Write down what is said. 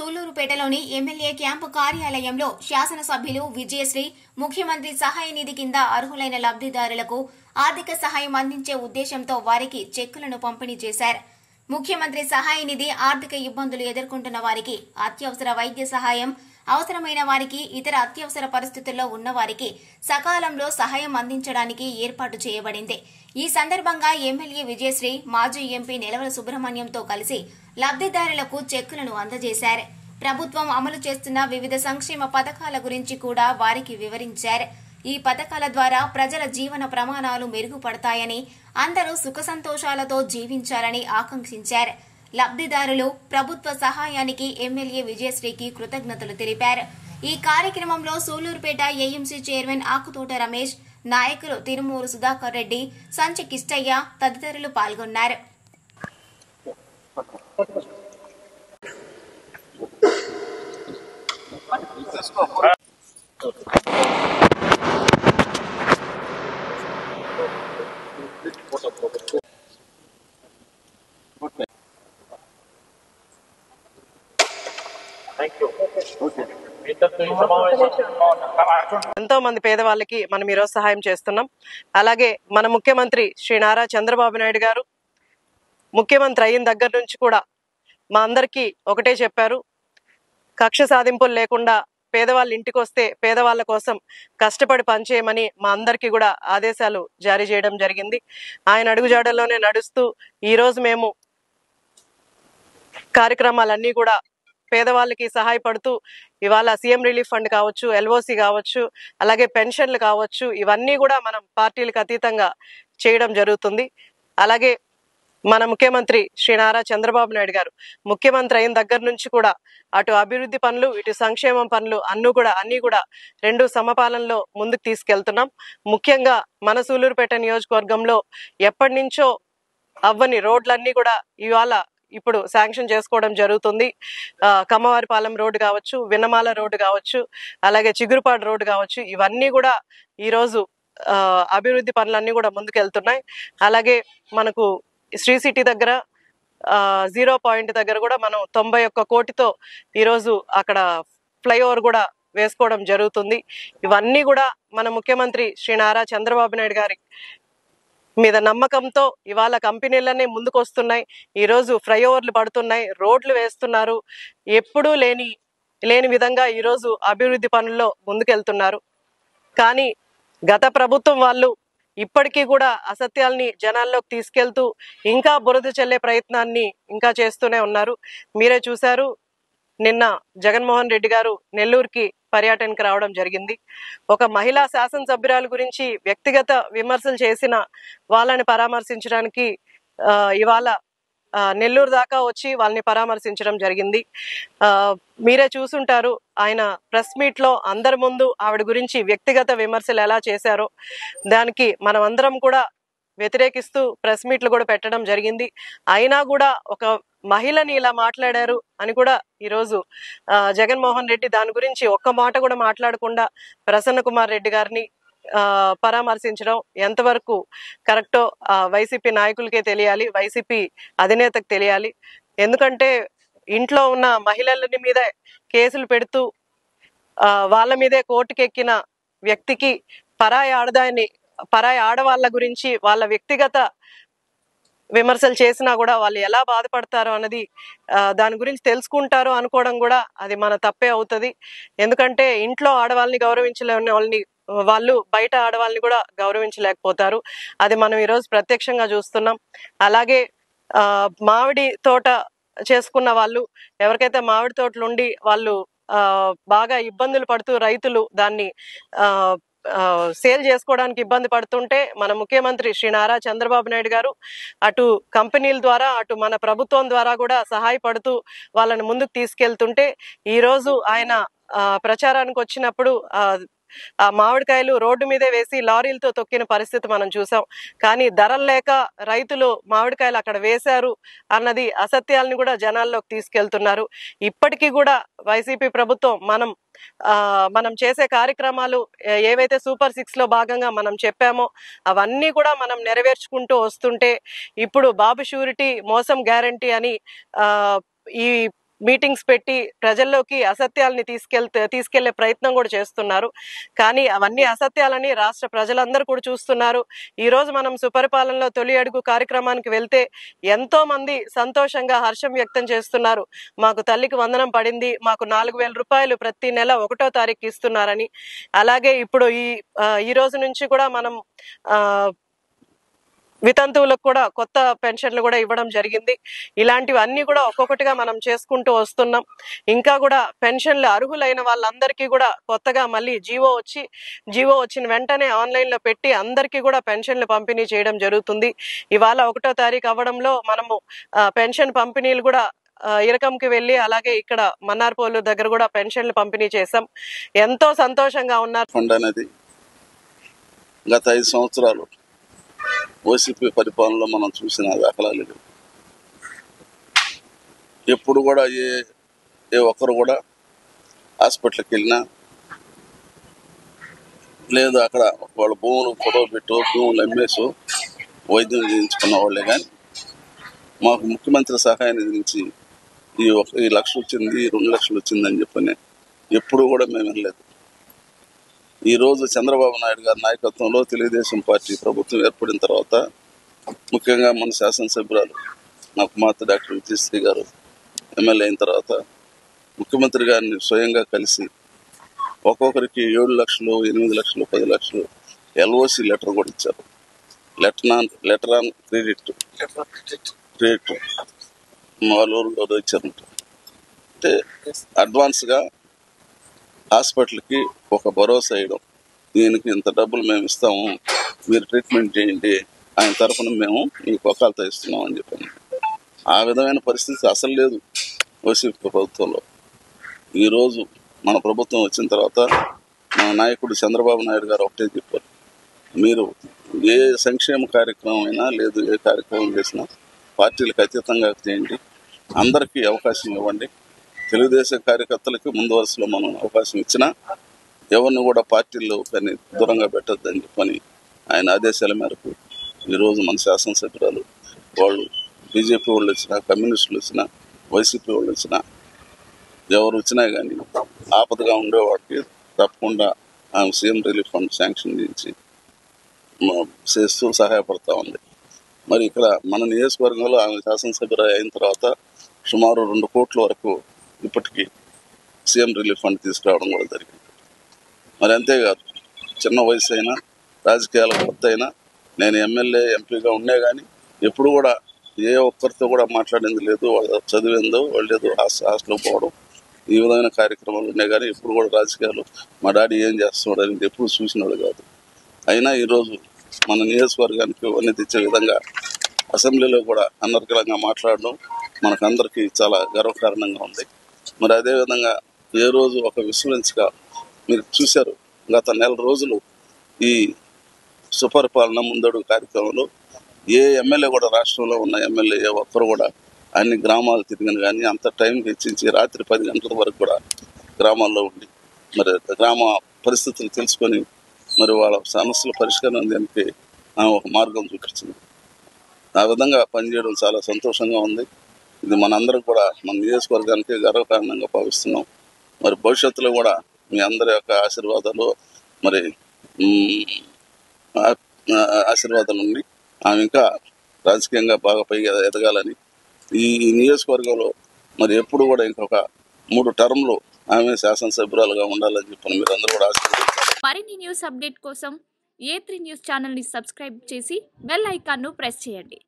సూళ్లూరుపేటలోని MLA camp కార్యాలయంలో శాసనసభ్యులు విజయశ్రీ ముఖ్యమంత్రి సహాయ నిధి కింద అర్హులైన లబ్దిదారులకు ఆర్థిక సహాయం అందించే ఉద్దేశంతో వారికి చెక్కులను పంపిణీ చేశారు. ముఖ్యమంత్రి సహాయ నిధి ఆర్థిక ఇబ్బందులు ఎదుర్కొంటున్న వారికి, అత్యవసర వైద్య సహాయం అవసరమైన వారికి, ఇతర అత్యవసర పరిస్థితుల్లో ఉన్న వారికి సకాలంలో సహాయం అందించడానికి ఏర్పాటు చేయబడింది. ఈ సందర్భంగా ఎమ్మెల్యే విజయశ్రీ మాజీ ఎంపీ నెలవల సుబ్రహ్మణ్యంతో కలిసి లబ్దిదారులకు చెక్కులను అందజేశారు. ప్రభుత్వం అమలు చేస్తున్న వివిధ సంక్షేమ పథకాల గురించి కూడా వారికి వివరించారు. ఈ పథకాల ద్వారా ప్రజల జీవన ప్రమాణాలు మెరుగుపడతాయని, అందరూ సుఖ సంతోషాలతో జీవించాలని ఆకాంక్షించారు. లబ్దిదారులు ప్రభుత్వ సహాయానికి ఎమ్మెల్యే విజయశ్రీకి కృతజ్ఞతలు తెలిపారు. ఈ కార్యక్రమంలో సూళ్లూరుపేట ఏఎంసీ చైర్మన్ ఆకుతోట రమేష్, నాయకులు తిరుమూరు సుధాకర్ రెడ్డి, సంచి కిష్టయ్య తదితరులు పాల్గొన్నారు. ఎంతో మంది పేదవాళ్ళకి మనం ఈరోజు సహాయం చేస్తున్నాం. అలాగే మన ముఖ్యమంత్రి శ్రీ నారా చంద్రబాబు నాయుడు గారు ముఖ్యమంత్రి అయిన దగ్గర నుంచి కూడా మా అందరికీ ఒకటే చెప్పారు, కక్ష సాధింపులు లేకుండా పేదవాళ్ళ ఇంటికి వస్తే పేదవాళ్ళ కోసం కష్టపడి పనిచేయమని మా అందరికీ కూడా ఆదేశాలు జారీ చేయడం జరిగింది. ఆయన అడుగుజాడల్లోనే నడుస్తూ ఈరోజు మేము కార్యక్రమాలన్నీ కూడా పేదవాళ్ళకి సహాయపడుతూ ఇవాళ సీఎం రిలీఫ్ ఫండ్ కావచ్చు, ఎల్ఓసి కావచ్చు, అలాగే పెన్షన్లు కావచ్చు, ఇవన్నీ కూడా మనం పార్టీలకు అతీతంగా చేయడం జరుగుతుంది. అలాగే మన ముఖ్యమంత్రి శ్రీ నారా చంద్రబాబు నాయుడు గారు ముఖ్యమంత్రి అయిన దగ్గర నుంచి కూడా అటు అభివృద్ధి పనులు, ఇటు సంక్షేమం పనులు అన్నీ కూడా రెండు సమపాలనలో ముందుకు తీసుకెళ్తున్నాం. ముఖ్యంగా మన సూళ్లూరుపేట నియోజకవర్గంలో ఎప్పటి నుంచో అవ్వని రోడ్లన్నీ కూడా ఇవాళ ఇప్పుడు శాంక్షన్ చేసుకోవడం జరుగుతుంది. కమ్మవారిపాలెం రోడ్డు కావచ్చు, విన్నమాల రోడ్డు కావచ్చు, అలాగే చిగురుపాడు రోడ్డు కావచ్చు, ఇవన్నీ కూడా ఈరోజు అభివృద్ధి పనులన్నీ కూడా ముందుకెళ్తున్నాయి. అలాగే మనకు శ్రీ సిటీ దగ్గర 0 పాయింట్ దగ్గర కూడా మనం 91 కోటితో ఈరోజు అక్కడ ఫ్లైఓవర్ కూడా వేసుకోవడం జరుగుతుంది. ఇవన్నీ కూడా మన ముఖ్యమంత్రి శ్రీ నారా చంద్రబాబు నాయుడు గారి మీద నమ్మకంతో ఇవాళ కంపెనీలన్నీ ముందుకు వస్తున్నాయి. ఈరోజు ఫ్లైఓవర్లు పడుతున్నాయి, రోడ్లు వేస్తున్నారు. ఎప్పుడూ లేని విధంగా ఈరోజు అభివృద్ధి పనుల్లో ముందుకెళ్తున్నారు. కానీ గత ప్రభుత్వం వాళ్ళు ఇప్పటికీ కూడా అసత్యాల్ని జనాల్లోకి తీసుకెళ్తూ ఇంకా బురద చల్లే ప్రయత్నాన్ని ఇంకా చేస్తూనే ఉన్నారు. మీరే చూశారు, నిన్న జగన్మోహన్ రెడ్డి గారు నెల్లూరుకి పర్యటనకు రావడం జరిగింది. ఒక మహిళా శాసనసభ్యురాలు గురించి వ్యక్తిగత విమర్శలు చేసిన వాళ్ళని పరామర్శించడానికి ఇవాళ నెల్లూరు దాకా వచ్చి వాళ్ళని పరామర్శించడం జరిగింది. మీరే చూసుంటారు, ఆయన ప్రెస్ మీట్ లో అందరి ముందు ఆవిడ గురించి వ్యక్తిగత విమర్శలు ఎలా చేశారో దానికి మనం అందరం కూడా వ్యతిరేకిస్తూ ప్రెస్ మీట్లు కూడా పెట్టడం జరిగింది. అయినా కూడా ఒక మహిళని ఇలా మాట్లాడారు అని కూడా ఈరోజు జగన్మోహన్ రెడ్డి దాని గురించి ఒక్క మాట కూడా మాట్లాడకుండా ప్రసన్న కుమార్ రెడ్డి గారిని పరామర్శించడం ఎంతవరకు కరెక్టో వైసీపీ నాయకులకే తెలియాలి, వైసీపీ అధినేతకు తెలియాలి. ఎందుకంటే ఇంట్లో ఉన్న మహిళల మీద కేసులు పెడుతూ వాళ్ళ మీదే కోర్టుకెక్కిన వ్యక్తికి పరాయి ఆడవాళ్ళ గురించి వాళ్ళ వ్యక్తిగత విమర్శలు చేసినా కూడా వాళ్ళు ఎలా బాధపడతారో అన్నది దాని గురించి తెలుసుకుంటారో అనుకోవడం కూడా అది మన తప్పే అవుతుంది. ఎందుకంటే ఇంట్లో ఆడవాళ్ళని గౌరవించలేని వాళ్ళు బయట ఆడవాళ్ళని కూడా గౌరవించలేకపోతారు. అది మనం ఈరోజు ప్రత్యక్షంగా చూస్తున్నాం. అలాగే మామిడి తోట చేసుకున్న వాళ్ళు, ఎవరికైతే మామిడి తోటలు ఉండి వాళ్ళు బాగా ఇబ్బందులు పడుతూ రైతులు దాన్ని సేల్ చేసుకోవడానికి ఇబ్బంది పడుతుంటే మన ముఖ్యమంత్రి శ్రీ నారా చంద్రబాబు నాయుడు గారు అటు కంపెనీల ద్వారా అటు మన ప్రభుత్వం ద్వారా కూడా సహాయపడుతూ వాళ్ళని ముందుకు తీసుకెళ్తుంటే ఈరోజు ఆయన ప్రచారానికి వచ్చినప్పుడు ఆ మామిడికాయలు రోడ్డు మీదే వేసి లారీలతో తొక్కిన పరిస్థితి మనం చూసాం. కానీ ధరలు లేక రైతులు మామిడికాయలు అక్కడ వేశారు అన్నది అసత్యాలను కూడా జనాల్లోకి తీసుకెళ్తున్నారు. ఇప్పటికీ కూడా వైసీపీ ప్రభుత్వం మనం చేసే కార్యక్రమాలు ఏవైతే సూపర్ 6 లో భాగంగా మనం చెప్పామో అవన్నీ కూడా మనం నెరవేర్చుకుంటూ వస్తుంటే ఇప్పుడు బాబు షూరిటీ మోసం గ్యారంటీ అని ఈ మీటింగ్స్ పెట్టి ప్రజల్లోకి అసత్యాలని తీసుకెళ్లే ప్రయత్నం కూడా చేస్తున్నారు. కానీ అవన్నీ అసత్యాలని రాష్ట్ర ప్రజలందరూ కూడా చూస్తున్నారు. ఈ రోజు మనం సుపరిపాలనలో తొలి అడుగు కార్యక్రమానికి వెళ్తే ఎంతో మంది సంతోషంగా హర్షం వ్యక్తం చేస్తున్నారు. మాకు తల్లికి వందనం పడింది, మాకు 4,000 రూపాయలు ప్రతి నెల 1వ తారీఖు ఇస్తున్నారని. అలాగే ఇప్పుడు ఈ రోజు నుంచి కూడా మనం వితంతువులకు కూడా కొత్త పెన్షన్లు కూడా ఇవ్వడం జరిగింది. ఇలాంటివన్నీ కూడా ఒక్కొక్కటిగా మనం చేసుకుంటూ వస్తున్నాం. ఇంకా కూడా పెన్షన్లు అర్హులైన వాళ్ళందరికీ కూడా కొత్తగా మళ్ళీ జీవో వచ్చిన వెంటనే ఆన్లైన్లో పెట్టి అందరికీ కూడా పెన్షన్లు పంపిణీ చేయడం జరుగుతుంది. ఇవాళ 1వ తారీఖు అవ్వడంలో మనము పెన్షన్ పంపిణీలు కూడా ఇరకంకి వెళ్ళి అలాగే ఇక్కడ మన్నార్పోలు దగ్గర కూడా పెన్షన్లు పంపిణీ చేశాం. ఎంతో సంతోషంగా ఉన్నారు. ఫండ్ అనేది గత 5 సంవత్సరాలు వైసీపీ పరిపాలనలో మనం చూసిన దాఖలాలు లేవు. ఎప్పుడు కూడా ఏ ఒక్కరు కూడా హాస్పిటల్కి వెళ్ళినా లేదు అక్కడ వాళ్ళ భూములు పొడవ పెట్టు భూములు అమ్మేసు వైద్యం చేయించుకున్న వాళ్ళే. కానీ మాకు ముఖ్యమంత్రి సహాయ నిధి నుంచి ఈ 1 లక్ష వచ్చింది 2 లక్షలు వచ్చిందని చెప్పని ఎప్పుడు కూడా మేము వినలేదు. ఈరోజు చంద్రబాబు నాయుడు గారి నాయకత్వంలో తెలుగుదేశం పార్టీ ప్రభుత్వం ఏర్పడిన తర్వాత ముఖ్యంగా మన శాసనసభ్యురాలు నా కుమార్తె డాక్టర్ విజయశ్రీ గారు ఎమ్మెల్యే అయిన తర్వాత ముఖ్యమంత్రి గారిని స్వయంగా కలిసి ఒక్కొక్కరికి 7 లక్షలు 8 లక్షలు 10 లక్షలు ఎల్ఓసి లెటర్ కూడా ఇచ్చారు. లెటర్ ఆన్ క్రెడిట్ వాళ్ళు ఇచ్చారంట. అంటే అడ్వాన్స్గా హాస్పిటల్కి ఒక భరోసా ఇవ్వడం, దీనికి ఇంత డబ్బులు మేము ఇస్తాము, మీరు ట్రీట్మెంట్ చేయండి, ఆయన తరఫున మేము మీకు వకాలతో ఇస్తున్నాం అని చెప్పాను. ఆ విధమైన పరిస్థితి అసలు లేదు వైసీపీ ప్రభుత్వంలో. ఈరోజు మన ప్రభుత్వం వచ్చిన తర్వాత మన నాయకుడు చంద్రబాబు నాయుడు గారు ఒకటే చెప్పారు, మీరు ఏ సంక్షేమ కార్యక్రమం అయినా లేదు ఏ కార్యక్రమం చేసినా పార్టీలకు అతీతంగా చేయండి, అందరికీ అవకాశం ఇవ్వండి, తెలుగుదేశం కార్యకర్తలకి ముందు వరుసలో మనం అవకాశం ఇచ్చినా ఎవరిని కూడా పార్టీల్లో కానీ దూరంగా పెట్టద్దని చెప్పని ఆయన ఆదేశాల మేరకు ఈరోజు మన శాసనసభ్యురాలు వాళ్ళు బీజేపీ వాళ్ళు వచ్చినా కమ్యూనిస్టులు వచ్చినా వైసీపీ వాళ్ళు వచ్చినా ఎవరు వచ్చినా కానీ ఆపదగా ఉండేవాడికి తప్పకుండా ఆమె సీఎం రిలీఫ్ ఫండ్ శాంక్షన్ చేస్తూ సహాయపడతా ఉంది. మరి ఇక్కడ మన నియోజకవర్గంలో ఆమె శాసనసభ్యురాలు అయిన తర్వాత సుమారు 2 కోట్ల వరకు ఇప్పటికీ సీఎం రిలీఫ్ ఫండ్ తీసుకురావడం కూడా జరిగింది. మరి అంతేకాదు చిన్న వయసు అయినా రాజకీయాల కొత్త అయినా నేను ఎమ్మెల్యే ఎంపీగా ఉండే కానీ ఎప్పుడు కూడా ఏ ఒక్కరితో కూడా మాట్లాడింది లేదు. వాళ్ళు చదివిందో వాళ్ళు ఏదో హాస్టల్కి పోవడం ఈ విధమైన కార్యక్రమాలు ఉన్నాయి. కానీ ఎప్పుడు కూడా రాజకీయాలు మా డాడీ ఏం చేస్తున్నాడు అనేది ఎప్పుడు చూసినాడు కాదు. అయినా ఈరోజు మన నియోజకవర్గానికి అన్ని తెచ్చే విధంగా అసెంబ్లీలో కూడా అనర్గళంగా మాట్లాడడం మనకందరికీ చాలా గర్వకారణంగా ఉంది. మరి అదేవిధంగా ఏ రోజు ఒక విశ్వసించగా మీరు చూశారు, గత 1 నెల రోజులు ఈ సుపరిపాలన ముందడుగు కార్యక్రమంలో ఏ ఎమ్మెల్యే కూడా రాష్ట్రంలో ఉన్న ఎమ్మెల్యే ఒక్కరు కూడా అన్ని గ్రామాలు తిరిగిన కానీ అంత టైం వెచ్చించి రాత్రి 10 గంటల వరకు కూడా గ్రామాల్లో ఉండి మరి గ్రామ పరిస్థితులు తెలుసుకొని మరి వాళ్ళ సమస్యల పరిష్కారం దానికి ఒక మార్గం చూపించింది. ఆ విధంగా పనిచేయడం చాలా సంతోషంగా ఉంది. ఇది మనందరం కూడా మన నియోజకవర్గానికి గర్వకారణంగా భావిస్తున్నాం. మరి భవిష్యత్తులో కూడా మీ అందరి యొక్క ఆశీర్వాదాలు మరి ఆశీర్వాదాలు ఉండి ఆమె ఇంకా రాజకీయంగా బాగా పైగా ఎదగాలని ఈ నియోజకవర్గంలో మరి ఎప్పుడు కూడా ఇంకొక 3 టర్మ్లు ఆమె శాసనసభ్యురాలుగా ఉండాలని చెప్పి మీరు అందరూ కూడా ఆశీర్వదించారు. మరిన్ని న్యూస్ అప్డేట్ కోసం A3 న్యూస్ ఛానల్ ని సబ్స్క్రైబ్ చేసి బెల్ ఐకాన్ ను ప్రెస్ చేయండి.